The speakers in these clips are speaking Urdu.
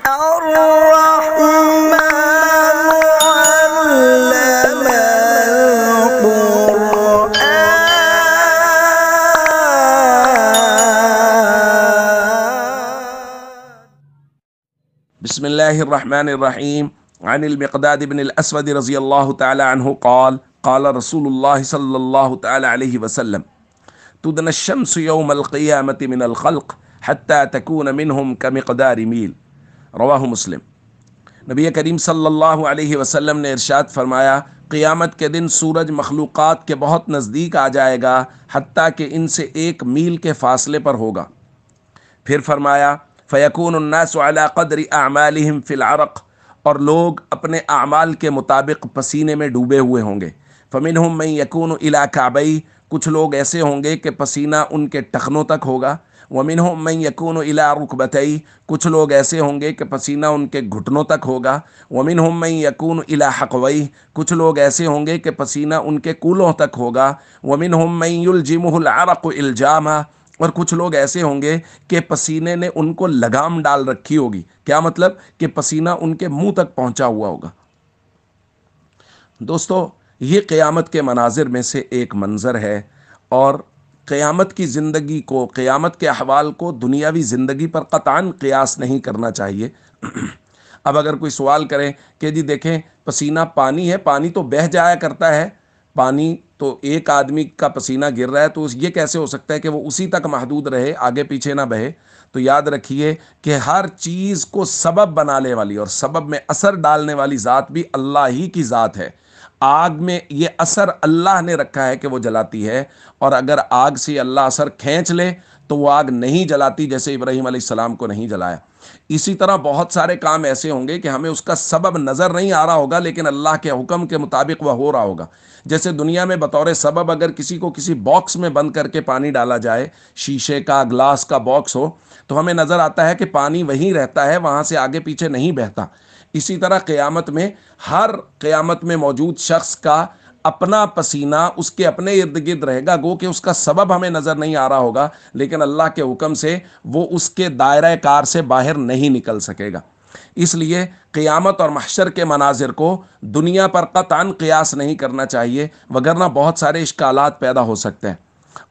الرحمن علم بسم الله الرحمن الرحيم. عن المقداد بن الأسود رضي الله تعالى عنه قال قال رسول الله صلى الله تعالى عليه وسلم تدنى الشمس يوم القيامة من الخلق حتى تكون منهم كمقدار ميل. رواہ مسلم. نبی کریم صلی اللہ علیہ وسلم نے ارشاد فرمایا، قیامت کے دن سورج مخلوقات کے بہت نزدیک آ جائے گا، حتیٰ کہ ان سے 1 میل کے فاصلے پر ہوگا. پھر فرمایا فَيَكُونُ النَّاسُ عَلَى قَدْرِ أَعْمَالِهِمْ فِي الْعَرَقِ، اور لوگ اپنے اعمال کے مطابق پسینے میں ڈوبے ہوئے ہوں گے. فَمِنْهُمْ مَنْ يَكُونُ إِلَى كَعْبَيْهِ، کچھ لوگ ایسے ہوں گے کہ پسینہ ان کے ٹخنوں تک ہوگا. وَمِنْهُمْ مَنْ يَكُونُ إِلَى رُكْبَتَيْهِ، کچھ لوگ ایسے ہوں گے کہ پسینہ ان کے گھٹنوں تک ہوگا. وَمِنْهُمْ مَنْ يَكُونُ إِلَى حَقْوَيْهِ، کچھ لوگ ایسے ہوں گے کہ پسینہ ان کے کولوں تک ہوگا. وَمِنْهُمْ مَنْ يُلْجِمُهُ الْعَرَقُ إِلْجَامًا، اور کچھ لوگ ایسے ہوں گے کہ پسینے نے ان کو لگام ڈال رکھی ہوگی. کیا مطلب؟ کہ پسینہ ان کے منہ تک پہنچا ہوا ہوگا. دوستو، یہ قیامت کے مناظر میں سے ایک منظر ہے، اور قیامت کی زندگی کو، قیامت کے احوال کو دنیاوی زندگی پر قطعاً قیاس نہیں کرنا چاہیے. اب اگر کوئی سوال کرے کہ جی دیکھیں پسینہ پانی ہے، پانی تو بہہ جایا کرتا ہے، پانی تو ایک آدمی کا پسینہ گر رہا ہے تو یہ کیسے ہو سکتا ہے کہ وہ اسی تک محدود رہے، آگے پیچھے نہ بہے؟ تو یاد رکھیے کہ ہر چیز کو سبب بنانے والی اور سبب میں اثر ڈالنے والی ذات بھی اللہ ہی کی ذات ہے. آگ میں یہ اثر اللہ نے رکھا ہے کہ وہ جلاتی ہے، اور اگر آگ سے اللہ اثر کھینچ لے تو وہ آگ نہیں جلاتی، جیسے ابراہیم علیہ السلام کو نہیں جلایا. اسی طرح بہت سارے کام ایسے ہوں گے کہ ہمیں اس کا سبب نظر نہیں آ رہا ہوگا، لیکن اللہ کے حکم کے مطابق وہ ہو رہا ہوگا. جیسے دنیا میں بطور سبب اگر کسی کو کسی باکس میں بند کر کے پانی ڈالا جائے، شیشے کا، گلاس کا باکس ہو، تو ہمیں نظر آتا ہے کہ پانی وہیں رہتا ہے، وہاں سے آگے پیچھے نہیں بہتا. اسی طرح قیامت میں ہر قیامت میں موجود شخص کا اپنا پسینہ اس کے اپنے ارد گرد رہے گا، گو کہ اس کا سبب ہمیں نظر نہیں آ رہا ہوگا، لیکن اللہ کے حکم سے وہ اس کے دائرہ کار سے باہر نہیں نکل سکے گا. اس لیے قیامت اور محشر کے مناظر کو دنیا پر قطعاً قیاس نہیں کرنا چاہیے، وگرنہ بہت سارے اشکالات پیدا ہو سکتے ہیں،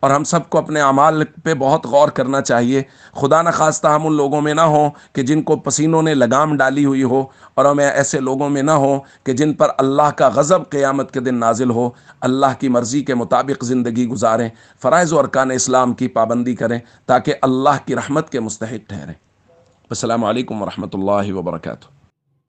اور ہم سب کو اپنے اعمال پہ بہت غور کرنا چاہیے. خدا نخواستہ ہم ان لوگوں میں نہ ہوں کہ جن کو پسینوں نے لگام ڈالی ہوئی ہو، اور ہمیں ایسے لوگوں میں نہ ہوں کہ جن پر اللہ کا غضب قیامت کے دن نازل ہو. اللہ کی مرضی کے مطابق زندگی گزاریں، فرائض و ارکان اسلام کی پابندی کریں تاکہ اللہ کی رحمت کے مستحق ٹھہریں. السلام علیکم ورحمۃ اللہ وبرکاتہ.